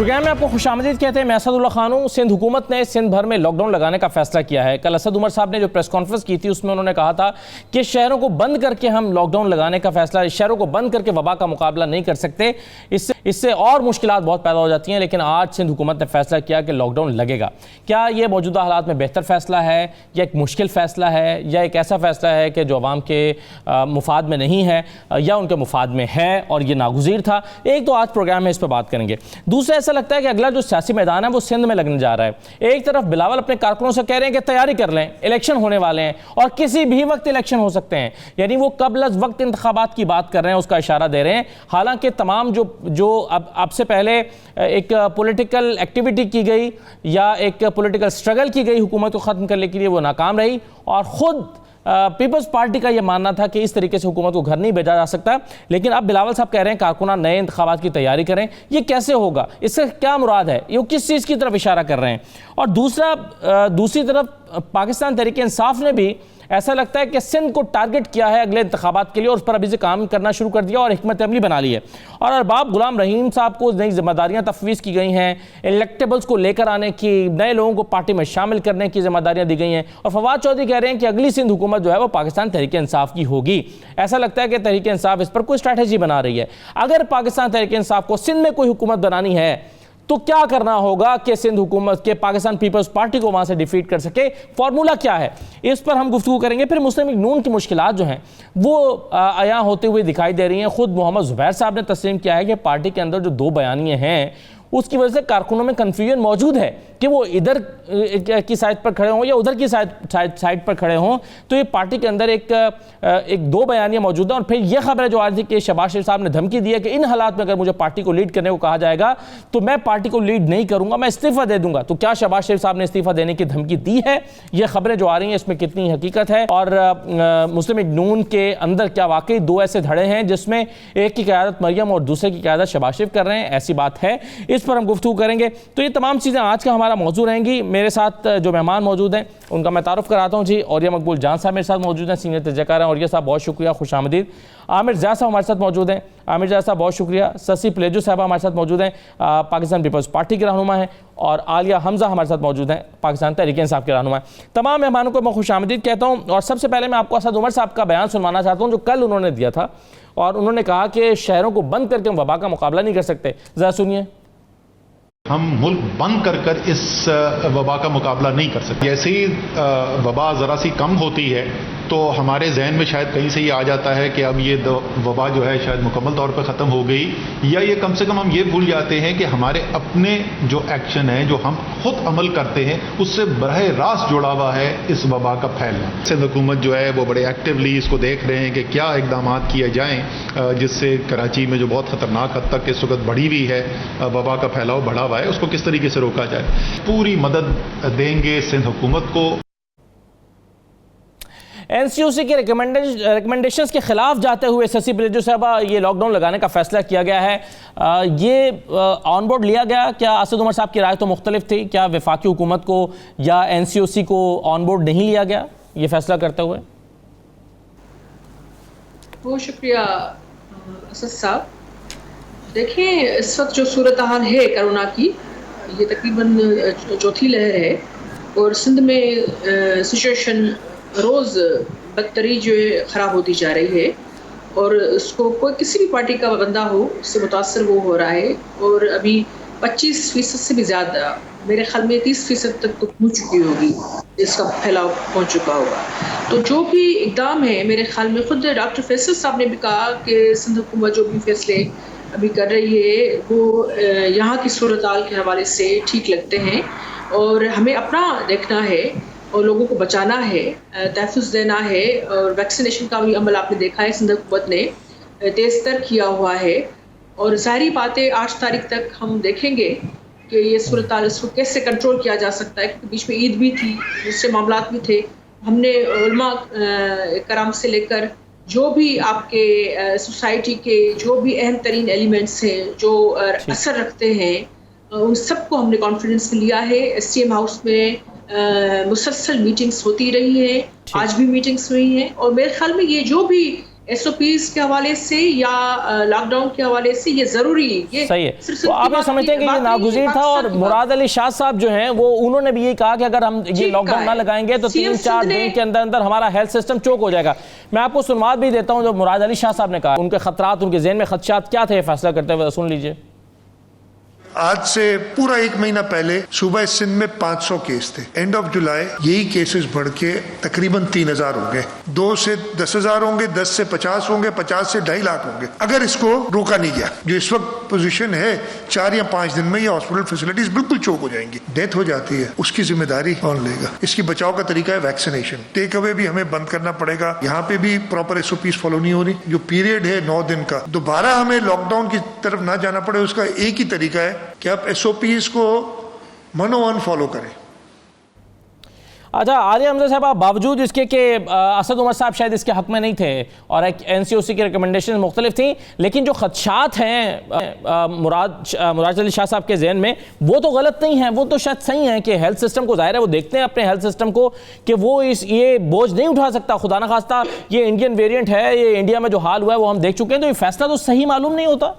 Programme میں آپ کو خوش آمدید کہتے ہیں. میں اسد اللہ خان ہوں. سندھ حکومت نے سندھ بھر میں لاک ڈاؤن لگانے کا فیصلہ کیا ہے. کل اسد عمر صاحب نے جو پریس کانفرنس کی تھی اس میں انہوں نے کہا تھا کہ شہروں کو بند کر کے ہم لاک ڈاؤن لگانے کا فیصلہ, شہروں کو بند کر کے وبا کا مقابلہ نہیں کر سکتے, اس سے اور مشکلات بہت پیدا ہو جاتی ہیں. لیکن آج سندھ حکومت نے فیصلہ کیا کہ لاک ڈاؤن لگے گا. کیا یہ موجودہ حالات میں بہتر فیصلہ ہے یا ایک مشکل فیصلہ ہے یا ایک ایسا فیصلہ ہے کہ جو عوام کے مفاد میں نہیں ہے یا ان کے مفاد میں ہے اور یہ ناگزیر تھا؟ ایک تو آج پروگرام میں اس پہ بات کریں گے. دوسرا ایسا لگتا ہے کہ اگلا جو سیاسی میدان ہے وہ سندھ میں لگنے جا رہا ہے. ایک طرف بلاول اپنے کارکنوں سے کہہ رہے ہیں کہ تیاری کر لیں, الیکشن ہونے والے ہیں اور کسی بھی وقت الیکشن ہو سکتے ہیں, یعنی وہ قبل از وقت انتخابات کی بات کر رہے ہیں, اس کا اشارہ دے رہے ہیں. حالانکہ تمام جو اب سے پہلے ایک پولیٹیکل ایکٹیویٹی کی گئی یا ایک پولیٹیکل سٹرگل کی گئی حکومت کو ختم کرنے کے لیے, وہ ناکام رہی. اور خود پیپلز پارٹی کا یہ ماننا تھا کہ اس طریقے سے حکومت کو گھر نہیں بھیجا جا سکتا. لیکن اب بلاول صاحب کہہ رہے ہیں کارکنان نئے انتخابات کی تیاری کریں. یہ کیسے ہوگا؟ اس سے کیا مراد ہے؟ یہ کس چیز کی طرف اشارہ کر رہے ہیں؟ اور دوسری طرف پاکستان تحریک انصاف نے بھی ایسا لگتا ہے کہ سندھ کو ٹارگٹ کیا ہے اگلے انتخابات کے لیے اور اس پر ابھی سے کام کرنا شروع کر دیا اور حکمت عملی بنا لی ہے. اور ارباب غلام رحیم صاحب کو نئی ذمہ داریاں تفویض کی گئی ہیں, الیکٹیبلز کو لے کر آنے کی, نئے لوگوں کو پارٹی میں شامل کرنے کی ذمہ داریاں دی گئی ہیں. اور فواد چودھری کہہ رہے ہیں کہ اگلی سندھ حکومت جو ہے وہ پاکستان تحریک انصاف کی ہوگی. ایسا لگتا ہے کہ تحریک انصاف اس پر کوئی اسٹریٹجی بنا رہی ہے. اگر پاکستان تحریک انصاف کو سندھ میں کوئی حکومت بنانی ہے تو کیا کرنا ہوگا کہ سندھ حکومت کے پاکستان پیپلز پارٹی کو وہاں سے ڈیفیٹ کر سکے؟ فارمولا کیا ہے؟ اس پر ہم گفتگو کریں گے. پھر مسلم لیگ نون کی مشکلات جو ہیں وہ عیاں ہوتے ہوئے دکھائی دے رہی ہیں. خود محمد زبیر صاحب نے تسلیم کیا ہے کہ پارٹی کے اندر جو دو بیانیے ہیں اس کی وجہ سے کارکنوں میں کنفیوژن موجود ہے کہ وہ ادھر کی سائٹ پر کھڑے ہوں یا ادھر کی سائٹ پر کھڑے ہوں. تو یہ پارٹی کے اندر ایک دو بیانیاں موجود ہیں. اور پھر یہ خبر ہے جو آج تھی کہ شہباز شریف صاحب نے دھمکی دی ہے کہ ان حالات میں اگر مجھے پارٹی کو لیڈ کرنے کو کہا جائے گا تو میں پارٹی کو لیڈ نہیں کروں گا, میں استعفیٰ دے دوں گا. تو کیا شہباز شریف صاحب نے استعفیٰ دینے کی دھمکی دی ہے؟ یہ خبریں جو آ رہی ہیں اس میں کتنی حقیقت ہے؟ اور مسلم لیگ نون کے اندر کیا واقعی دو ایسے دھڑے ہیں جس میں ایک کی قیادت مریم اور دوسرے کی قیادت شہباز شریف کر رہے ہیں؟ ایسی بات ہے, اس پر ہم گفتگو کریں گے. تو یہ تمام چیزیں آج کا ہمارا موضوع رہیں گی. میرے ساتھ جو مہمان موجود ہیں ان کا میں تعارف کراتا ہوں. جی, اوریہ مقبول جان صاحب میرے ساتھ موجود ہیں, سینئر تجزیہ کار ہیں. اوریہ صاحب بہت شکریہ, خوش آمدید. عامر زیاد صاحب ہمارے ساتھ موجود ہیں. عامر زیاد صاحب بہت شکریہ. سسی پلیجو صاحبہ ہمارے ساتھ موجود ہیں, پاکستان پیپلز پارٹی کے رہنما ہیں. اور عالیہ حمزہ ہمارے ساتھ موجود ہیں, پاکستان تحریک انصاف کے رہنما ہیں. تمام مہمانوں کو میں خوش آمدید کہتا ہوں. اور سب سے پہلے میں آپ کو اسد عمر صاحب کا بیان سنوانا چاہتا ہوں جو کل انہوں نے دیا تھا, اور انہوں نے کہا کہ شہروں کو بند کر کے ہم وبا کا مقابلہ نہیں کر سکتے. ذرا سنیے. ہم ملک بند کر کر اس وبا کا مقابلہ نہیں کر سکتے. جیسے ہی وبا ذرا سی کم ہوتی ہے تو ہمارے ذہن میں شاید کہیں سے یہ آ جاتا ہے کہ اب یہ وبا جو ہے شاید مکمل طور پر ختم ہو گئی, یا یہ کم سے کم ہم یہ بھول جاتے ہیں کہ ہمارے اپنے جو ایکشن ہیں, جو ہم خود عمل کرتے ہیں, اس سے براہ راست جڑا ہوا ہے اس وبا کا پھیلنا. سندھ حکومت جو ہے وہ بڑے ایکٹیولی اس کو دیکھ رہے ہیں کہ کیا اقدامات کیے جائیں جس سے کراچی میں جو بہت خطرناک حد تک اس وقت بڑھی ہوئی ہے, وبا کا پھیلاؤ بڑھا ہوا ہے, اس کو کس طریقے سے روکا جائے. پوری مدد دیں گے سندھ حکومت کو. این سی او سی کے ریکمنڈیشنز کے خلاف جاتے ہوئے سسی پلیجو صاحبہ یہ لاک ڈاؤن لگانے کا فیصلہ کیا گیا ہے. یہ آن بورڈ لیا گیا؟ کیا اسد عمر صاحب کی رائے تو مختلف تھی, کیا وفاقی حکومت کو یا این سی او سی کو آن بورڈ نہیں لیا گیا یہ فیصلہ کرتے ہوئے؟ بہت شکریہ اسد صاحب. دیکھیں, اس وقت جو صورتحال ہے کرونا کی, یہ تقریباً چوتھی لہر ہے اور سندھ میں سچویشن روز بدتریج جو ہے خراب ہوتی جا رہی ہے, اور اس کو کوئی کسی بھی پارٹی کا بندہ ہو اس سے متاثر وہ ہو رہا ہے. اور ابھی 25% سے بھی زیادہ, میرے خیال میں 30% تک تو پہنچ چکی ہوگی, اس کا پھیلاؤ پہنچ چکا ہوگا. تو جو بھی اقدام ہے, میرے خیال میں خود ڈاکٹر فیصل صاحب نے بھی کہا کہ سندھ حکومت جو بھی فیصلے ابھی کر رہی ہے وہ یہاں کی صورتحال کے حوالے سے ٹھیک لگتے ہیں, اور ہمیں اپنا دیکھنا ہے اور لوگوں کو بچانا ہے, تحفظ دینا ہے. اور ویکسینیشن کا بھی عمل آپ نے دیکھا ہے سندھ حکومت نے تیز تر کیا ہوا ہے, اور ظاہری باتیں 8 تاریخ تک ہم دیکھیں گے کہ یہ صورتحال اس کو کیسے کنٹرول کیا جا سکتا ہے. کیونکہ بیچ میں عید بھی تھی, دوسرے معاملات بھی تھے. ہم نے علماء کرام سے لے کر جو بھی آپ کے سوسائٹی کے جو بھی اہم ترین ایلیمنٹس ہیں جو اثر رکھتے ہیں, ان سب کو ہم نے کانفیڈنس میں لیا ہے. ایس ٹی ایم ہاؤس میں مسلسل میٹنگز ہوتی رہی ہیں, آج بھی میٹنگز ہوئی ہیں, اور میرے خیال میں یہ جو بھی SOPs کے حوالے سے یا لاک ڈاؤن کے حوالے سے یہ ضروری ہے. صحیح ہے. تو آپ یہ سمجھتے ہیں کہ یہ ناگزیر تھا, اور مراد علی شاہ صاحب جو ہیں وہ انہوں نے بھی یہ کہا کہ اگر ہم یہ لاک ڈاؤن نہ لگائیں گے تو 3-4 دن کے اندر اندر ہمارا ہیلتھ سسٹم چوک ہو جائے گا. میں آپ کو سنوات بھی دیتا ہوں جو مراد علی شاہ صاحب نے کہا, ان کے خطرات, ان کے ذہن میں خدشات کیا تھے فیصلہ کرتے ہوئے, سن لیجئے. آج سے پورا 1 مہینہ پہلے صوبہ سندھ میں 500 کیس تھے. اینڈ آف جولائی یہی کیسز بڑھ کے تقریباً 3000 ہوں گے. 2 سے 10,000 ہوں گے, 10 سے 50 ہوں گے, 50 سے 2.5 لاکھ ہوں گے اگر اس کو روکا نہیں گیا. جو اس وقت پوزیشن ہے 4 یا 5 دن میں یہ ہاسپٹل فیسلٹیز بالکل چوک ہو جائیں گی. ڈیتھ ہو جاتی ہے, اس کی ذمہ داری کون لے گا؟ اس کی بچاؤ کا طریقہ ہے ویکسینیشن. ٹیک اوے بھی ہمیں بند کرنا پڑے گا. یہاں پہ بھی پراپر SOPs فالو نہیں ہو رہی. جو پیریڈ ہے 9 دن کا, دوبارہ ہمیں لاک ڈاؤن کی طرف نہ جانا پڑے, اس کا ایک ہی طریقہ ہے کہ آپ SOPs کو منوان فالو کریں. اچھا عالیہ حمزہ صاحب, باوجود اس کے کہ اسد عمر صاحب شاید اس کے حق میں نہیں تھے اور NCOC کی ریکمنڈیشن مختلف تھیں, لیکن جو خدشات ہیں مراد علی شاہ صاحب کے ذہن میں وہ تو غلط نہیں ہیں, وہ تو شاید صحیح ہیں کہ ہیلتھ سسٹم کو, ظاہر ہے وہ دیکھتے ہیں اپنے ہیلتھ سسٹم کو کہ وہ یہ بوجھ نہیں اٹھا سکتا. خدا نہ خواستہ یہ انڈین ویریئنٹ ہے, یہ انڈیا میں جو حال ہوا ہے وہ ہم دیکھ چکے ہیں, تو یہ فیصلہ تو صحیح معلوم نہیں ہوتا.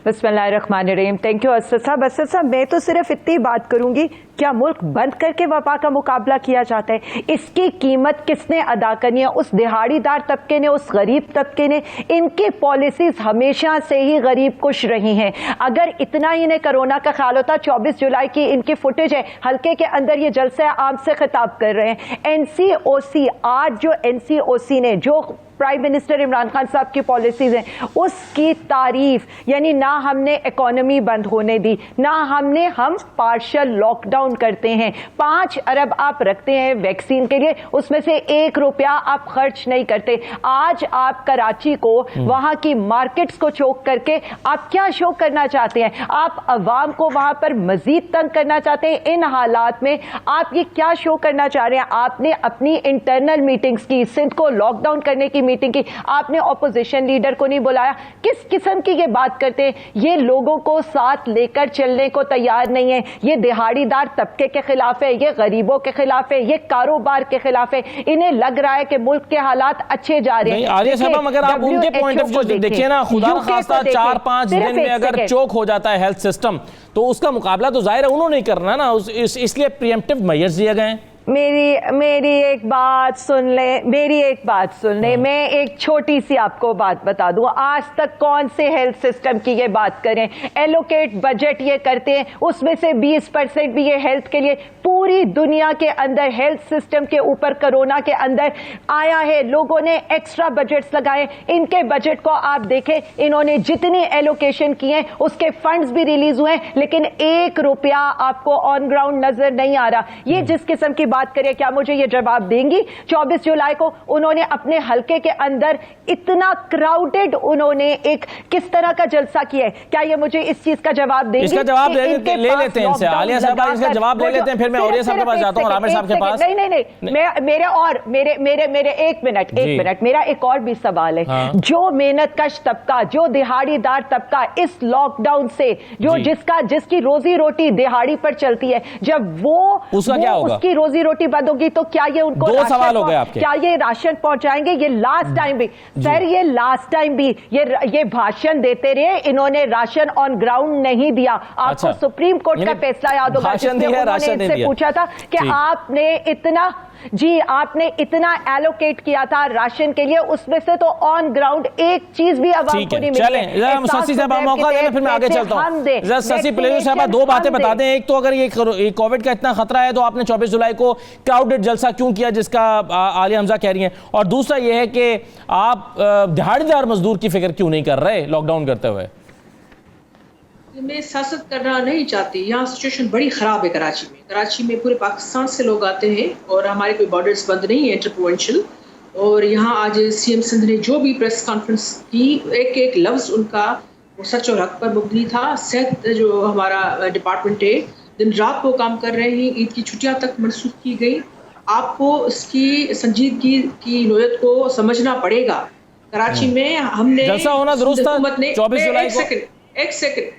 بسم اللہ الرحمن الرحیم. تھینک یو اسد صاحب. اسد صاحب میں تو صرف اتنی بات کروں گی, کیا ملک بند کر کے وبا کا مقابلہ کیا جاتا ہے؟ اس کی قیمت کس نے ادا کرنی ہے؟ اس دہاڑی دار طبقے نے, اس غریب طبقے نے. ان کی پالیسیز ہمیشہ سے ہی غریب کش رہی ہیں. اگر اتنا ہی انہیں کرونا کا خیال ہوتا, 24 جولائی کی ان کی فوٹیج ہے, حلقے کے اندر یہ جلسہ عام سے خطاب کر رہے ہیں. NCOC, آج جو NCOC نے جو پرائم منسٹر عمران خان صاحب کی پالیسیز ہیں اس کی تعریف, یعنی نہ ہم نے اکانومی بند ہونے دی, نہ ہم پارشل لاک ڈاؤن کرتے ہیں. 5 ارب آپ رکھتے ہیں ویکسین کے لیے, اس میں سے 1 روپیہ آپ خرچ نہیں کرتے. آج آپ کراچی کو, وہاں کی مارکیٹس کو چوک کر کے آپ کیا شو کرنا چاہتے ہیں؟ آپ عوام کو وہاں پر مزید تنگ کرنا چاہتے ہیں. ان حالات میں آپ یہ کیا شو کرنا چاہ رہے ہیں؟ آپ نے اپنی انٹرنل میٹنگز کی, سندھ کو لاک ڈاؤن کرنے کی میٹنگ کی, آپ نے اپوزیشن لیڈر کو نہیں بلایا. کس قسم کی یہ بات کرتے ہیں؟ یہ لوگوں کو ساتھ لے کر چلنے کو تیار نہیں ہے. یہ دہاڑی دار طبقے کے خلاف ہے, یہ غریبوں کے خلاف ہے, یہ کاروبار کے خلاف ہے. انہیں لگ رہا ہے کہ ملک کے حالات اچھے جا رہے ہیں. عالیہ صاحب اگر آپ ان کے پوائنٹ آف ویو دیکھیں نا, خدا نخواستہ 4-5 دن میں اگر چوک ہو جاتا ہے ہیلتھ سسٹم تو اس کا مقابلہ تو ظاہر ہے انہوں نے کرنا نا, اس لیے پریمپٹیو میئرز دیے گئے ہیں. میری ایک بات سن لیں. میں ایک چھوٹی سی آپ کو بات بتا دوں. آج تک کون سے ہیلتھ سسٹم کی یہ بات کریں, ایلوکیٹ بجٹ یہ کرتے ہیں, اس میں سے 20% بھی یہ ہیلتھ کے لیے. پوری دنیا کے اندر ہیلتھ سسٹم کے اوپر کرونا کے اندر آیا ہے, لوگوں نے ایکسٹرا بجٹس لگائے. ان کے بجٹ کو آپ دیکھیں, انہوں نے جتنی ایلوکیشن کی ہیں اس کے فنڈز بھی ریلیز ہوئے ہیں, لیکن 1 روپیہ آپ کو آن گراؤنڈ نظر نہیں آ رہا. یہ جس قسم کی بات کرے, کیا مجھے یہ جواب دیں گی 24 جولائی کو انہوں نے اپنے حلقے کے اندر اتنا کراؤڈڈ انہوں نے ایک کس طرح کا جلسہ کیا ہے, کیا یہ مجھے اس چیز کا جواب دیں گی؟ اس کا جواب لے لیتے ہیں ان سے. عالیہ صاحب اس کا جواب لے لیتے ہیں, پھر میں عالیہ صاحب کے پاس جاتا ہوں, عامر صاحب کے پاس. میرے ایک منٹ میرا ایک اور بھی سوال ہے. جو محنت کش طبقہ, جو دہاڑی دار طبقہ اس لاک ڈاؤن سے, جو جس کی روزی روٹی دہاڑی پر چلتی ہے, جب وہ اس کی روزی روٹی بند ہوگی تو کیا یہ ان کو 2 سوال ہو گئے آپ کے, کیا یہ راشن پہنچائیں گے؟ یہ لاسٹ ٹائم بھی سر, یہ لاسٹ ٹائم بھی یہ بھاشن دیتے رہے, انہوں نے راشن آن گراؤنڈ نہیں دیا. آپ کو سپریم کورٹ کا فیصلہ یاد ہوگا جس میں انہوں نے ان سے پوچھا تھا کہ آپ نے اتنا ایلوکیٹ کیا تھا راشن کے لیے, اس میں سے تو آن گراؤنڈ ایک چیز بھی عوام کو نہیں ملی. چلیں ذرا سسی صاحب موقع دیں, پھر میں آگے چلتا ہوں. ذرا سسی پلیزو صاحب 2 باتیں بتا دیں. ایک تو اگر یہ کووڈ کا اتنا خطرہ ہے تو آپ نے 24 جولائی کو کراؤڈڈ جلسہ کیوں کیا جس کا عالیہ حمزہ کہہ رہی ہیں, اور دوسرا یہ ہے کہ آپ دہاڑی دار مزدور کی فکر کیوں نہیں کر رہے لاک ڈاؤن کرتے ہوئے؟ میں سیاست کرنا نہیں چاہتی. یہاں سچویشن بڑی خراب ہے کراچی میں پورے پاکستان سے لوگ آتے ہیں اور ہمارے کوئی بارڈرز بند نہیں ہے انٹرپروونشل. اور یہاں آج CM سندھ نے جو بھی پریس کانفرنس کی, ایک لفظ ان کا وہ سچ اور حق پر مبنی تھا. صحت جو ہمارا ڈپارٹمنٹ ہے دن رات وہ کام کر رہے ہیں, عید کی چھٹیاں تک منسوخ کی گئی. آپ کو اس کی سنجیدگی کی نوعیت کو سمجھنا پڑے گا. کراچی میں ہم نے جلسہ ہونا درست تھا 24 جولائی کو. ایک سیکنڈ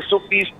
SOPs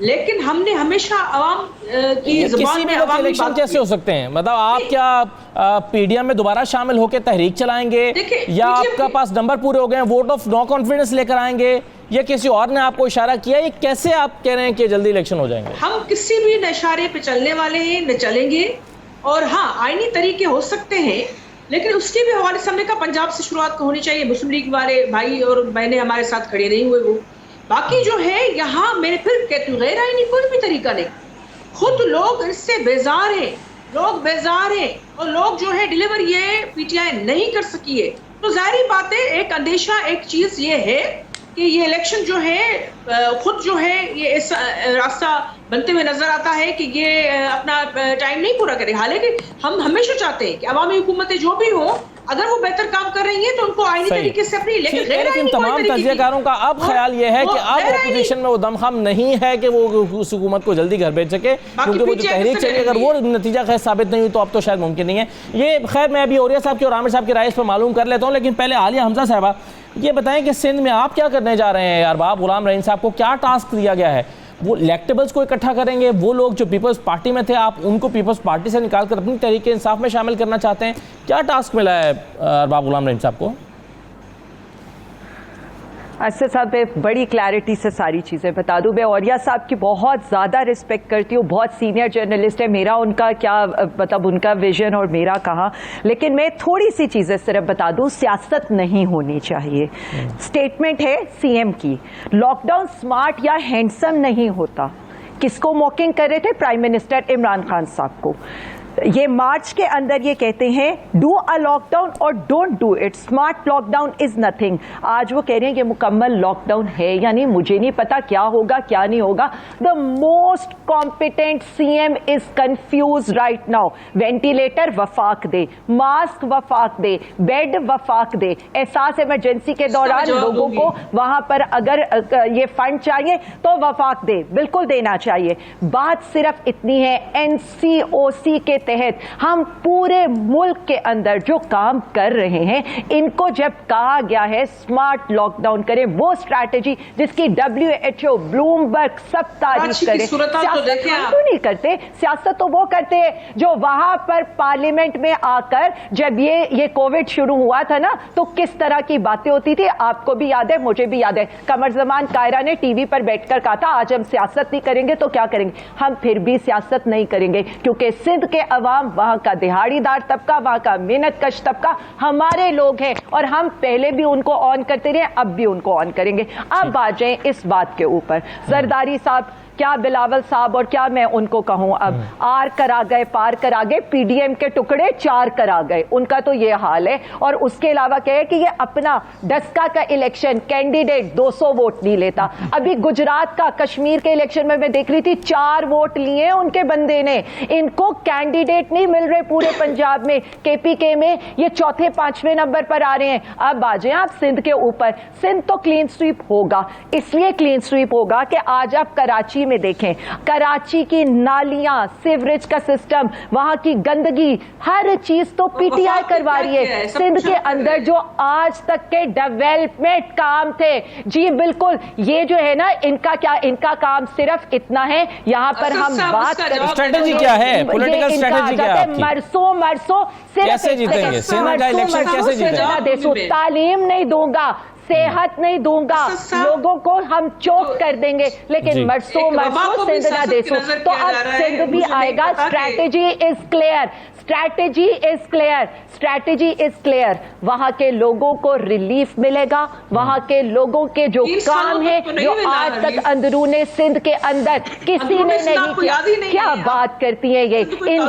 لیکن ہم نے ہمیشہ عوام کی زبان میں عوامی الیکشن بات کیسے ہو سکتے ہیں؟ مطلب آپ کیا پی ڈی ایم میں دوبارہ شامل ہو کے تحریک چلائیں گے یا آپ کا پاس نمبر پورے ہو گئے ہیں ووٹ آف نو کانفیڈنس لے کر آئیں گے یا کسی اور نے آپ کو اشارہ کیا؟ یہ کیسے آپ کہہ رہے ہیں کہ جلدی الیکشن ہو جائیں گے؟ ہم کسی بھی اشارے پہ چلنے والے ہیں، نہ چلیں گے. اور ہاں آئینی طریقے ہو سکتے ہیں لیکن اس کے بھی حوالے سے ہم نے کہا پنجاب سے شروعات ہونی چاہیے. مسلم لیگ والے بھائی اور بہنیں ہمارے ساتھ کھڑے نہیں ہوئے. وہ باقی جو ہے یہاں میرے پھر کہتی ہوں غیر آئینی کوئی بھی طریقہ نہیں. خود لوگ اس سے بیزار ہیں، لوگ بیزار ہیں اور لوگ جو ہے ڈیلیور یہ پی ٹی آئی نہیں کر سکی ہے. تو ظاہری بات ہے ایک اندیشہ، ایک چیز یہ ہے کہ یہ الیکشن جو ہے خود جو ہے یہ اس راستہ بنتے ہوئے نظر آتا ہے کہ یہ اپنا ٹائم نہیں پورا کرے. حالانکہ ہم ہمیشہ چاہتے ہیں کہ عوامی حکومتیں جو بھی ہوں اگر وہ بہتر کام کر رہی ہیں تو ان کو آئینی طریقے سے اپنی، لیکن تمام تجزیہ کاروں کا اب خیال یہ ہے کہ اب اپوزیشن میں وہ دمخم نہیں ہے کہ وہ اس حکومت کو جلدی گھر بھیج سکے، کیونکہ وہ جو تحریک چلی اگر وہ نتیجہ خیر ثابت نہیں ہوئی تو اب تو شاید ممکن نہیں ہے. یہ خیر میں ابھی اوریہ صاحب کی اور عامر صاحب کی رائے اس پر معلوم کر لیتا ہوں، لیکن پہلے عالیہ حمزہ صاحبہ یہ بتائیں کہ سندھ میں آپ کیا کرنے جا رہے ہیں؟ ارباب غلام رحیم صاحب کو کیا ٹاسک دیا گیا ہے؟ وہ الیکٹیبلز کو اکٹھا کریں گے؟ وہ لوگ جو پیپلز پارٹی میں تھے آپ ان کو پیپلز پارٹی سے نکال کر اپنی تحریک انصاف میں شامل کرنا چاہتے ہیں؟ کیا ٹاسک ملا ہے ارباب غلام رحیم صاحب کو؟ اسد صاحب میں بڑی کلیئرٹی سے ساری چیزیں بتا دوں. میں اوریہ صاحب کی بہت زیادہ رسپیکٹ کرتی ہوں، بہت سینئر جرنلسٹ ہے. میرا ان کا کیا مطلب ان کا ویژن اور میرا کہاں، لیکن میں تھوڑی سی چیزیں صرف بتا دوں. سیاست نہیں ہونی چاہیے. اسٹیٹمنٹ ہے سی ایم کی، لاک ڈاؤن اسمارٹ یا ہینڈسم نہیں ہوتا. کس کو موکنگ کر رہے تھے؟ پرائم منسٹر عمران خان صاحب کو. یہ مارچ کے اندر یہ کہتے ہیں ڈو اے لاک ڈاؤن اور don't do it, smart lockdown is nothing. آج وہ کہہ رہے ہیں کہ مکمل لاک ڈاؤن ہے، یعنی مجھے نہیں پتا کیا ہوگا کیا نہیں ہوگا. The most competent C M is confuse right now. Ventilator وفاق دے، ماسک وفاق دے، بیڈ وفاق دے. احساس ایمرجنسی کے دوران لوگوں کو وہاں پر اگر یہ فنڈ چاہیے تو وفاق دے، بالکل دینا چاہیے. بات صرف اتنی ہے این سی او سی کے تحت ہم پورے ملک کے اندر جو کام کر رہے ہیں ان کو جب کہا گیا ہے اسمارٹ لاک ڈاؤن کریں، وہ اسٹریٹجی جس کی WHO، بلومبرگ سب تعریف کرے، سیاست ہم تو نہیں کرتے. سیاست تو وہ کرتے ہیں جو وہاں پر پارلیمنٹ میں آ کر جب یہ کووڈ شروع ہوا تھا نا تو کس طرح کی باتیں ہوتی تھی. آپ کو بھی یاد ہے، مجھے بھی یاد ہے. قمر زمان کائرہ نے ٹی وی پر بیٹھ کر کہا تھا آج ہم سیاست نہیں کریں گے تو کیا کریں گے. ہم پھر بھی سیاست نہیں کریں گے کیونکہ سندھ کے عوام، وہاں کا دہاڑی دار طبقہ، وہاں کا محنت کش طبقہ ہمارے لوگ ہیں اور ہم پہلے بھی ان کو آن کرتے رہے، اب بھی ان کو آن کریں گے. اب آ جائیں اس بات کے اوپر. زرداری صاحب کیا بلاول صاحب اور کیا میں ان کو کہوں، اب آر کرا گئے پار کرا گئے. پی ڈی ایم کے ٹکڑے 4 کرا گئے، ان کا تو یہ حال ہے. اور اس کے علاوہ کہے کہ یہ اپنا ڈسکا کا الیکشن کینڈیڈیٹ 200 ووٹ نہیں لیتا. ابھی گجرات کا کشمیر کے الیکشن میں دیکھ رہی تھی 4 ووٹ لیے ان کے بندے نے. ان کو کینڈیڈیٹ نہیں مل رہے پورے پنجاب میں. کے پی کے میں یہ 4تھے 5ویں نمبر پر آ رہے ہیں. اب آ جائیں آپ سندھ کے اوپر. سندھ تو کلین سویپ ہوگا، اس لیے کلین سویپ ہوگا کہ آج آپ کراچی میں دیکھیں، کراچی کی نالیاں، سیوریج کا سسٹم، وہاں کی گندگی، ہر چیز تو پی ٹی آئی کروا رہی ہے. سندھ کے اندر جو آج تک کے ڈیولپمنٹ کام تھے، جی بالکل یہ جو ہے نا ان کا کیا، ان کا کام صرف اتنا ہے. یہاں پر ہم بات کریں اسٹریٹجی کیا ہے، پولیٹیکل اسٹریٹجی کیا ہے آپ کی؟ مرسوں کیسے جیتیں گے سندھ کا الیکشن؟ کیسے جیتیں گے؟ تعلیم نہیں دوں گا، صحت نہیں دوں گا، لوگوں کو ہم چوک کر دیں گے، لیکن مرسوں سندھ نہ دیسوں. تو اب سندھ بھی آئے گا. Strategy is clear, strategy is clear, strategy is clear. وہاں کے لوگوں کو ریلیف ملے گا. وہاں کے لوگوں کے جو کام ہے جو آج تک اندرون سندھ کے اندر کسی نے نہیں کیا. کیا بات کرتی ہیں یہ ان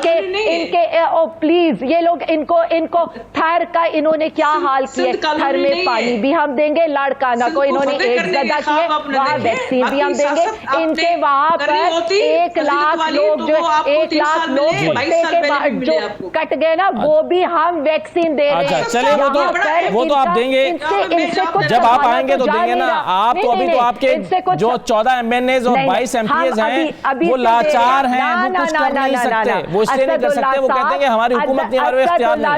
کے او پلیز یہ لوگ ان کو تھر کا انہوں نے کیا حال کیا. تھر میں پانی بھی ہم دیں گے، لاڑکانہ کو انہوں نے ایک زدہ کیے، وہاں ویکسین بھی ہم دیں گے. ان کے وہاں پر 1 لاکھ لوگ جو 1 لاکھ لوگ کتے کے جو آپ کو کٹ گئے نا وہ بھی ہم ویکسین دے رہے ہیں. چلے وہ تو آپ دیں گے جب آپ آئیں گے تو دیں گے نا. آپ تو ابھی تو آپ کے جو 14 MNAs اور 22 MPs ہیں وہ لاچار ہیں, وہ کچھ کر نہیں سکتے, وہ اس لیے نہیں کر سکتے, وہ کہتے ہیں کہ ہماری حکومت نہیں, ہمارے اختیار نہیں.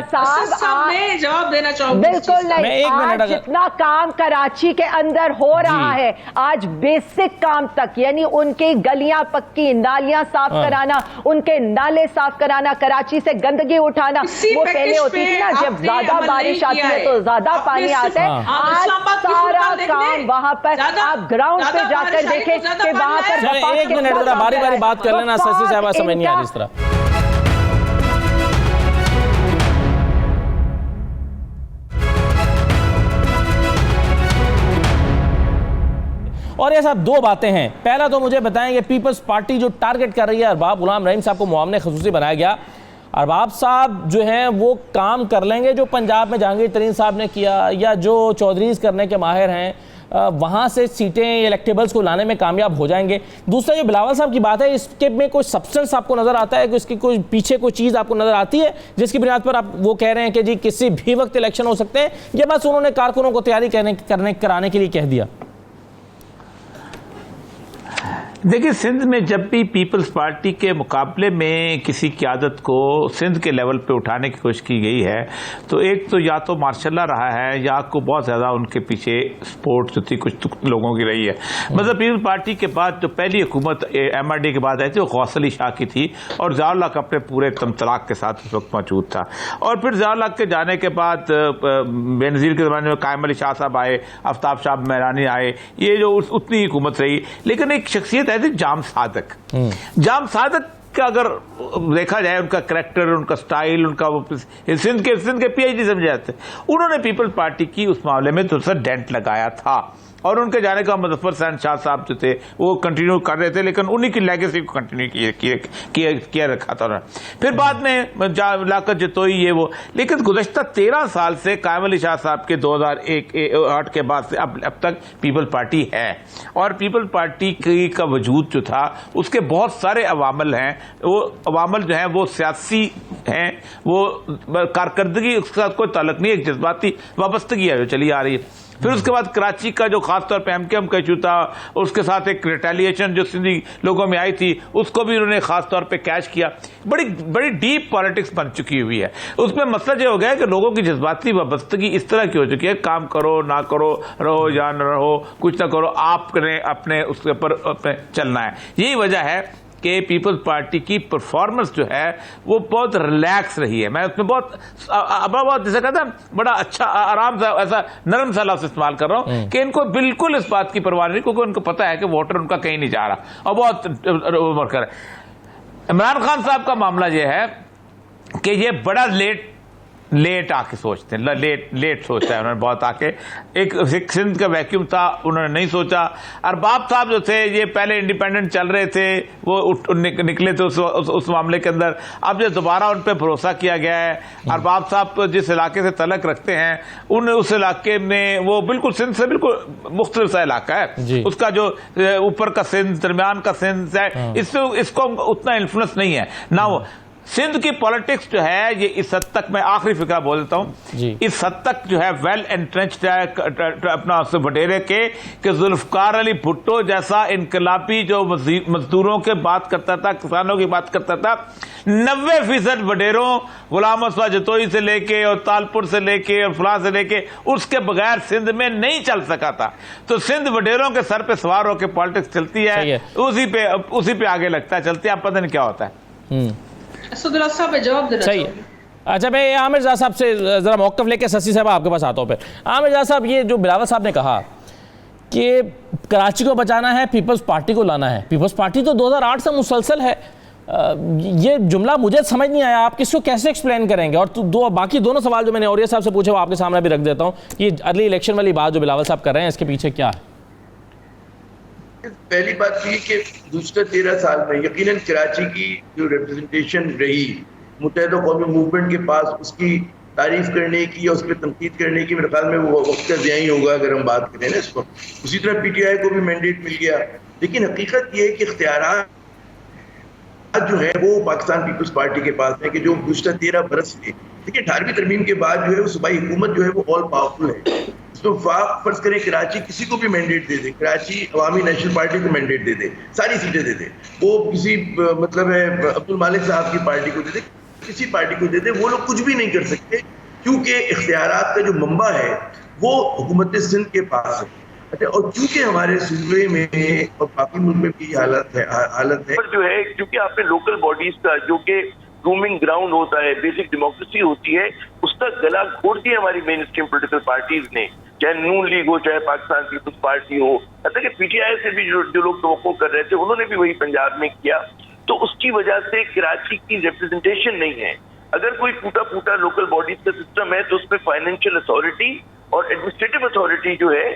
میں جواب دینا چاہوں گی. بالکل نہیں. آج جتنا کام کراچی کے اندر ہو رہا ہے, آج بیسک کام تک, یعنی ان کی گلیاں پکی, نالیاں صاف کرانا, ان کے نالے صاف کرانا, کراچی سے گندگی اٹھانا, وہ پہلے ہوتی تھی نا جب زیادہ بارش آتی ہے تو زیادہ پانی آتا ہے. آج سارا کام وہاں پر آپ گراؤنڈ پہ جا کر دیکھیں کہ وہاں پر ایک منٹ ذرا باری باری بات کر لینا. سسی صاحبہ سمجھ نہیں آ رہی اس طرح. اور یہ صاحب دو باتیں ہیں. پہلا تو مجھے بتائیں کہ پیپلز پارٹی جو ٹارگٹ کر رہی ہے ارباب غلام رحیم صاحب کو معاون خصوصی بنایا گیا, ارباب صاحب جو ہیں وہ کام کر لیں گے جو پنجاب میں جہانگیر ترین صاحب نے کیا, یا جو چودھریز کرنے کے ماہر ہیں وہاں سے سیٹیں الیکٹیبلز کو لانے میں کامیاب ہو جائیں گے. دوسرا جو بلاول صاحب کی بات ہے, اس کے میں کوئی سبسٹنس آپ کو نظر آتا ہے کہ اس کی کوئی پیچھے کوئی چیز آپ کو نظر آتی ہے جس کی بنیاد پر آپ وہ کہہ رہے ہیں کہ جی کسی بھی وقت الیکشن ہو سکتے ہیں, یا بس انہوں نے کارکنوں کو تیاری کرانے کے لیے کہہ دیا؟ دیکھیں, سندھ میں جب بھی پیپلز پارٹی کے مقابلے میں کسی قیادت کو سندھ کے لیول پہ اٹھانے کی کوشش کی گئی ہے تو ایک تو یا تو ماشاء اللہ رہا ہے یا کو بہت زیادہ ان کے پیچھے سپورٹ جو تھی کچھ لوگوں کی رہی ہے. مطلب پیپلز پارٹی کے بعد جو پہلی حکومت MRD کے بعد آئی تھی وہ غوث علی شاہ کی تھی, اور ضیاء الحق اپنے پورے تمطلاق کے ساتھ اس وقت موجود تھا. اور پھر ضیاء الحق کے جانے کے بعد بے نظیر کے زمانے میں قائم علی شاہ صاحب آئے, آفتاب شاہ میرانی آئے, یہ جو اتنی حکومت رہی. لیکن ایک شخصیت ہے جام صادق. جام صادق کا اگر دیکھا جائے ان کا کریکٹر, ان کا سٹائل, ان کا سندھ کے PhD سمجھے جاتے, انہوں نے پیپل پارٹی کی اس معاملے میں تھوڑا سا ڈینٹ لگایا تھا. اور ان کے جانے کا مظفر حسین شاہ صاحب جو تھے وہ کنٹینیو کر رہے تھے, لیکن انہی کی لیگیسی کو کنٹینیو کیا رکھا تھا. پھر بعد میں لاقت جتوئی یہ وہ, لیکن گزشتہ 13 سال سے قائم علی شاہ صاحب کے 2008 کے بعد سے اب تک پیپل پارٹی ہے. اور پیپل پارٹی کا وجود جو تھا اس کے بہت سارے عوامل ہیں. وہ عوامل جو ہیں وہ سیاسی ہیں, وہ کارکردگی اس کا کوئی تعلق نہیں, ایک جذباتی وابستگی ہے جو چلی آ رہی ہے. پھر اس کے بعد کراچی کا جو خاص طور پہ MKM کا ایشو تھا, اس کے ساتھ ایک ریٹیلیشن جو سندھی لوگوں میں آئی تھی اس کو بھی انہوں نے خاص طور پہ کیچ کیا. بڑی ڈیپ پالیٹکس بن چکی ہوئی ہے. اس میں مسئلہ یہ ہو گیا ہے کہ لوگوں کی جذباتی وابستگی اس طرح کی ہو چکی ہے, کام کرو نہ کرو, رہو یا نہ رہو, کچھ نہ کرو, آپ نے اپنے اس کے اوپر چلنا ہے. یہی وجہ ہے کہ پیپلز پارٹی کی پرفارمنس جو ہے وہ بہت ریلیکس رہی ہے. میں اس میں بہت جیسے کہتا ہوں بڑا اچھا آرام سے ایسا نرم سا لفظ استعمال کر رہا ہوں کہ ان کو بالکل اس بات کی پرواہ نہیں, کیونکہ ان کو پتا ہے کہ ووٹر ان کا کہیں نہیں جا رہا, اور بہت ورکر ہے. عمران خان صاحب کا معاملہ یہ ہے کہ یہ بڑا لیٹ آ کے سوچتے ہیں, لیٹ سوچتا ہے انہوں نے بہت آ کے. ایک سندھ کا ویکیوم تھا, انہوں نے نہیں سوچا. ارباب صاحب جو تھے یہ پہلے انڈیپینڈنٹ چل رہے تھے, وہ نکلے تھے اس معاملے کے اندر. اب جو دوبارہ ان پہ بھروسہ کیا گیا ہے, ارباب صاحب جس علاقے سے تعلق رکھتے ہیں اس علاقے میں وہ بالکل سندھ سے بالکل مختلف سا علاقہ ہے. اس کا جو اوپر کا سندھ, درمیان کا سندھ ہے, اس کو اتنا انفلوئنس نہیں ہے نہ. وہ سندھ کی پالیٹکس جو ہے یہ اس حد تک, میں آخری فکرہ بول دیتا ہوں, اس حد تک جو ہے ویل انٹرنچڈ ہے اپنا وڈیرے کے, کہ ذوالفقار علی بھٹو جیسا انقلابی جو مزدوروں کے بات کرتا تھا, کسانوں کی بات کرتا تھا, 90% وڈیروں غلام رسوا جتوئی سے لے کے اور تالپور سے لے کے اور فلاں سے لے کے اس کے بغیر سندھ میں نہیں چل سکا تھا. تو سندھ وڈیروں کے سر پہ سوار ہو کے پالیٹکس چلتی ہے, اسی پہ آگے لگتا ہے, چلتے ہیں, آپ پتہ نہیں کیا ہوتا ہے. اسد اللہ صاحب جواب دینا صحیح ہے. اچھا میں عامر رضا صاحب سے ذرا موقف لے کے سسی صاحب آپ کے پاس آتا ہوں. پھر عامر رضا صاحب, یہ جو بلاول صاحب نے کہا کہ کراچی کو بچانا ہے, پیپلز پارٹی کو لانا ہے, پیپلز پارٹی تو 2008 سے مسلسل ہے, یہ جملہ مجھے سمجھ نہیں آیا, آپ کس کو کیسے ایکسپلین کریں گے؟ اور باقی دونوں سوال جو میں نے اوریہ صاحب سے پوچھے وہ آپ کے سامنے بھی رکھ دیتا ہوں. یہ ارلی الیکشن والی بات جو بلاول صاحب کر رہے ہیں اس کے پیچھے کیا ہے؟ پہلی بات یہ کہ گزشتہ 13 سال میں یقیناً کراچی کی جو ریپرزنٹیشن رہی متحدہ قومی موومنٹ کے پاس, اس کی تعریف کرنے کی اور اس پہ تنقید کرنے کی میرے خیال میں وہ وقت کا ضیاع ہی ہوگا اگر ہم بات کریں نا اس کو. اسی طرح PTI کو بھی مینڈیٹ مل گیا, لیکن حقیقت یہ ہے کہ اختیارات اختیارات جو ہیں وہ پاکستان پیپلز پارٹی کے پاس ہیں کہ جو گزشتہ 13 برس میں دیکھیں 18ویں ترمیم کے بعد جو ہے وہ صوبائی حکومت جو ہے وہ آل پاورفل ہے. تو فرض کریں کراچی کسی کو بھی مینڈیٹ دے دے, کراچی عوامی نیشنل پارٹی کو مینڈیٹ دے دے, ساری سیٹیں دے دے, وہ کسی مطلب ہے عبد المالک صاحب کی پارٹی کو دے دے, کسی پارٹی کو دے دے, وہ لوگ کچھ بھی نہیں کر سکتے کیونکہ اختیارات کا جو منبع ہے وہ حکومت سندھ کے پاس ہے. اور چونکہ ہمارے صوبے میں اور باقی ملک میں بھی حالت ہے جو ہے, کیونکہ آپ نے لوکل باڈیز کا جو کہ رومنگ گراؤنڈ ہوتا ہے, بیسک ڈیموکریسی ہوتی ہے, اس کا گلا گھوڑ دیا ہماری مین اسٹریم پولیٹیکل پارٹیز نے, چاہے نون لیگ ہو, چاہے پاکستان پیپلز پارٹی ہو, حتیٰ کہ پی ٹی آئی سے بھی جو لوگ توقع کر رہے تھے انہوں نے بھی وہی پنجاب میں کیا. تو اس کی وجہ سے کراچی کی ریپرزنٹیشن نہیں ہے. اگر کوئی ٹوٹا پھوٹا لوکل باڈیز کا سسٹم ہے تو اس میں فائنینشیل اتھارٹی اور ایڈمنسٹریٹو اتھارٹی جو ہے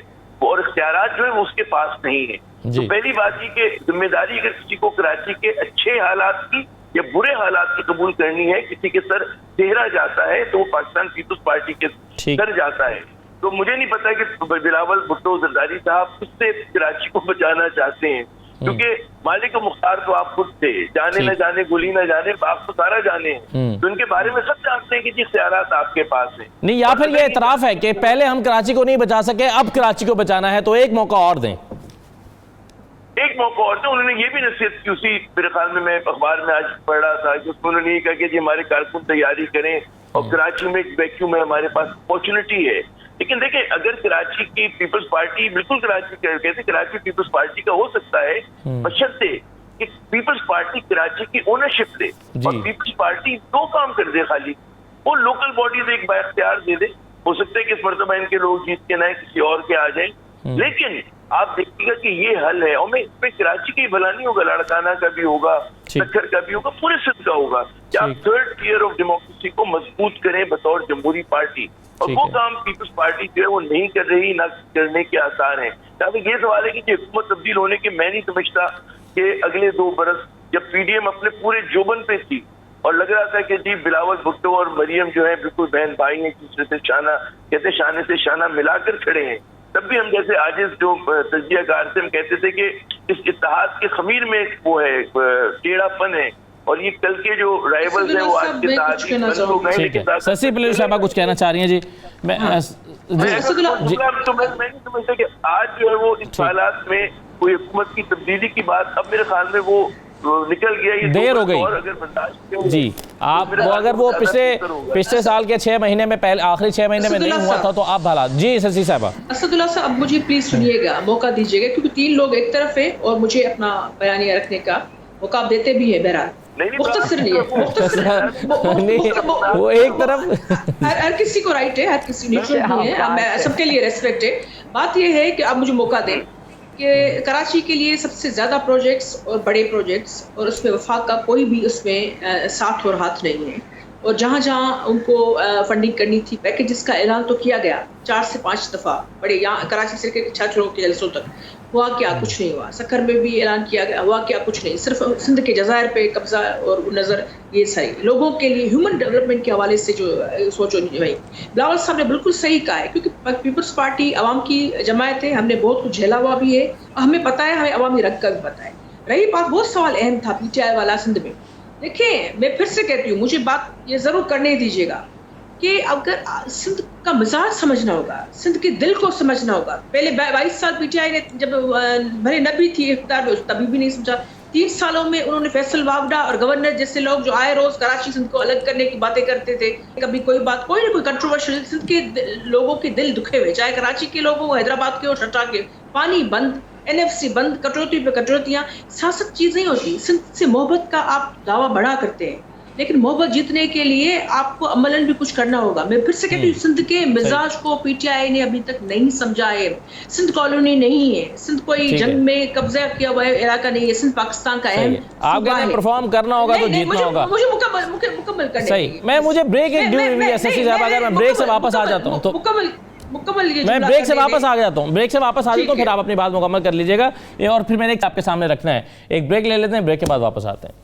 اور اختیارات جو ہے وہ اس کے پاس نہیں ہے. تو پہلی بات یہ کہ ذمہ داری اگر کسی کو کراچی کے اچھے حالات کی یا برے حالات کی قبول کرنی ہے, کسی کے سر چہرہ جاتا ہے تو وہ پاکستان پیپلز پارٹی کے سر جاتا ہے. تو مجھے نہیں پتا کہ بلاول بھٹو زرداری صاحب کس سے کراچی کو بچانا چاہتے ہیں, کیونکہ مالک مختار تو آپ خود تھے, جانے نہ جانے گلی نہ جانے آپ کو سارا جانے ہیں, تو ان کے بارے میں سب جانتے ہیں کہ جی اختیارات آپ کے پاس ہیں. نہیں, یا پھر یہ اعتراف ہے کہ پہلے ہم کراچی کو نہیں بچا سکے, اب کراچی کو بچانا ہے تو ایک موقع اور دیں. ایک موقع اور تھا, انہوں نے یہ بھی نصیحت کی, اسی میرے خیال میں اخبار میں آج پڑھ رہا تھا کہ انہوں نے یہ کہا کہ جی ہمارے کارکن تیاری کریں اور کراچی میں ایک ویکیوم ہے, ہمارے پاس اپارچونٹی ہے. لیکن دیکھیں اگر کراچی کی پیپلز پارٹی, بالکل کراچی کہتے کراچی پیپلز پارٹی کا ہو سکتا ہے بشرطے کہ پیپلز پارٹی کراچی کی اونرشپ دے اور پیپلز پارٹی دو کام کر دے, خالی وہ لوکل باڈیز ایک بااختیار دے دے. ہو سکتا ہے کہ اس مرتبہ ان کے لوگ جیت کے نہ کسی اور کے آ جائیں, لیکن آپ دیکھیے گا کہ یہ حل ہے. اور میں اس پہ کراچی کا ہی بھلا نہیں ہوگا, لاڑکانہ کا بھی ہوگا, سکھر کا بھی ہوگا, پورے سندھ کا ہوگا کہ آپ تھرڈ ٹیئر آف ڈیموکریسی کو مضبوط کریں بطور جمہوری پارٹی. اور وہ کام پیپلز پارٹی جو ہے وہ نہیں کر رہی, نہ کرنے کے آثار ہیں. تاکہ یہ سوال ہے کہ حکومت تبدیل ہونے کے میں نہیں سمجھتا کہ اگلے 2 برس جب پی ڈی ایم اپنے پورے جوبن پہ تھی اور لگ رہا تھا کہ جی بلاول بھٹو اور مریم جو ہے بالکل بہن بھائی ہیں, ایک دوسرے سے شانے سے شانہ ملا کر کھڑے ہیں, تب بھی ہم جیسے عاجز جو تجزیہ کار سے ہم کہتے تھے کہ اس اتحاد کے خمیر میں وہ ہے ٹیڑھا پن ہے, اور یہ کل کے جو رائیولز ہیں وہ آج کے ساتھ. سسی پلیل صاحبہ کچھ کہنا چاہ رہی ہیں. جی میں نہیں سمجھتا کہ آج جو ہے وہ اس حالات میں کوئی حکومت کی تبدیلی کی بات, اب میرے خیال میں وہ نکل گیا, یہ دیر ہو گئی. جی آپ اگر وہ پچھلے سال کے 6 مہینے میں پہلے آخری 6 مہینے میں نہیں ہوا تھا تو آپ حالات. جی سسی صاحبہ. اسد اللہ صاحب اب مجھے پلیز سنیے گا, موقع دیجیے گا, کیونکہ 3 لوگ ایک طرف ہیں اور مجھے اپنا بیانیہ رکھنے کا موقع آپ دیتے بھی ہیں. بہرحال مختصر وہ ایک طرف ہر کسی کو رائٹ ہے, ہر کسی نیوٹرل نہیں ہے, سب کے لیے ریسپیکٹ ہے. بات یہ ہے کہ آپ مجھے موقع دیں کہ کراچی کے لیے سب سے زیادہ پروجیکٹس اور بڑے پروجیکٹس, اور اس میں وفاق کا کوئی بھی اس میں ساتھ اور ہاتھ نہیں ہے, اور جہاں جہاں ان کو فنڈنگ کرنی تھی پیکیجز کا اعلان تو کیا گیا 4 سے 5 دفعہ, بڑے یہاں کراچی سے کے چھاچڑوں کے جلسوں تک, ہوا کیا کچھ نہیں ہوا. سکھر میں بھی اعلان کیا گیا, ہوا کیا کچھ نہیں. صرف سندھ کے جزائر پہ قبضہ اور نظر, یہ صحیح لوگوں کے لیے ہیومن ڈیولپمنٹ کے حوالے سے جو سوچو نہیں بھائی. بلاول صاحب نے بالکل صحیح کہا ہے, کیونکہ پیپلز پارٹی عوام کی جماعت ہے, ہم نے بہت کچھ جھیلا ہوا بھی ہے, ہمیں پتہ ہے, ہمیں عوامی رنگ کا بھی پتہ ہے. رہی بات, بہت سوال اہم تھا پی ٹی آئی والا سندھ میں. دیکھیں میں پھر سے کہتی ہوں, مجھے بات یہ ضرور کرنے دیجیے گا کہ اگر سندھ کا مزاج سمجھنا ہوگا, سندھ کے دل کو سمجھنا ہوگا. پہلے 22 سال پی ٹی آئی نے جب بھلے نہ بھی تھی اقتدار میں تبھی بھی نہیں سمجھا. 3 سالوں میں انہوں نے فیصل واوڈا اور گورنر جیسے لوگ جو آئے روز کراچی سندھ کو الگ کرنے کی باتیں کرتے تھے, کبھی کوئی بات کوئی نہ کوئی کنٹروورشل. سندھ کے لوگوں کے دل دکھے ہوئے, چاہے کراچی کے لوگوں کو, حیدرآباد کے اور شٹا کے. پانی بند, NFC بند, کٹوتی پہ کٹوتیاں, سیاست چیز نہیں ہوتی. سندھ سے محبت کا آپ دعویٰ بڑھا کرتے ہیں, لیکن محبت جیتنے کے لیے آپ کو عملاً بھی کچھ کرنا ہوگا. میں پھر سے کہتی ہوں, سندھ کے مزاج کو پی ٹی آئی نے ابھی تک نہیں سمجھا ہے. سندھ کالونی نہیں ہے, سندھ کوئی جنگ میں قبضہ کیا ہوا علاقہ نہیں ہے, سندھ پاکستان کا اہم آپ کہتے ہیں پرفارم کرنا ہوگا تو جیتنا ہوگا. مجھے مکمل کرنے صحیح. مجھے بریک ایک ڈیو ہوئی ہے سسی صاحب, اگر میں بریک سے واپس آ جاتا ہوں تو میں بریک سے واپس آ جاتا ہوں, پھر آپ اپنی بات مکمل کر لیجئے گا, اور پھر میں نے آپ کے سامنے رکھنا ہے. ایک بریک لے لیتے ہیں, بریک کے بعد واپس آتے ہیں.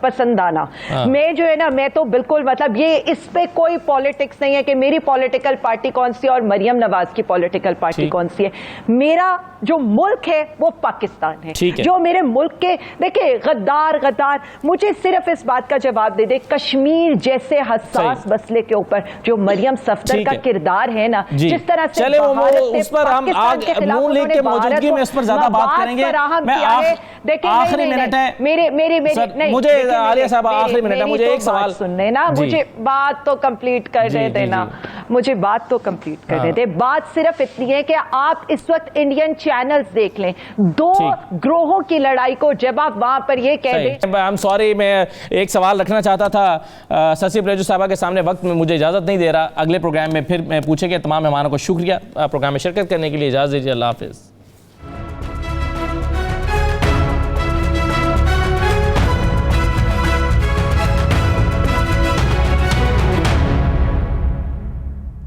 پسندانہ. میں جو ہے نا, میں تو بالکل مطلب یہ اس پہ کوئی پالیٹکس نہیں ہے کہ میری پولیٹیکل پارٹی کون سی ہے اور مریم نواز کی پولیٹیکل پارٹی کون سی ہے. میرا جو ملک ہے وہ پاکستان ہے. جو میرے ملک کے دیکھیں غدار مجھے صرف اس بات کا جواب دے دے, کشمیر جیسے حساس مسئلے کے اوپر جو مریم صفدر کا کردار ہے نا, جس طرح سے اس پر ہم نون لیگ کے موجودگی میں اس پر زیادہ بات کریں گے. میں آخری منٹ ہے مجھے, عالیہ صاحب آخری منٹ ہے, مجھے ایک سوال سننے نا, مجھے بات تو کمپلیٹ کرنے دینا, مجھے بات تو کمپلیٹ کرنے دے. بات صرف اتنی ہے کہ آپ اس وقت انڈین چینلز دیکھ لیں, دو گروہوں کی لڑائی کو جب آپ وہاں پر یہ کہہ دیں. I'm sorry, میں ایک سوال رکھنا چاہتا تھا سسی پریجو صاحبہ کے سامنے, وقت میں مجھے اجازت نہیں دے رہا. اگلے پروگرام میں پھر میں پوچھیں گے. تمام مہمانوں کو شکریہ پروگرام میں شرکت کرنے کے لیے. اجازت دیجیے, اللہ حافظ.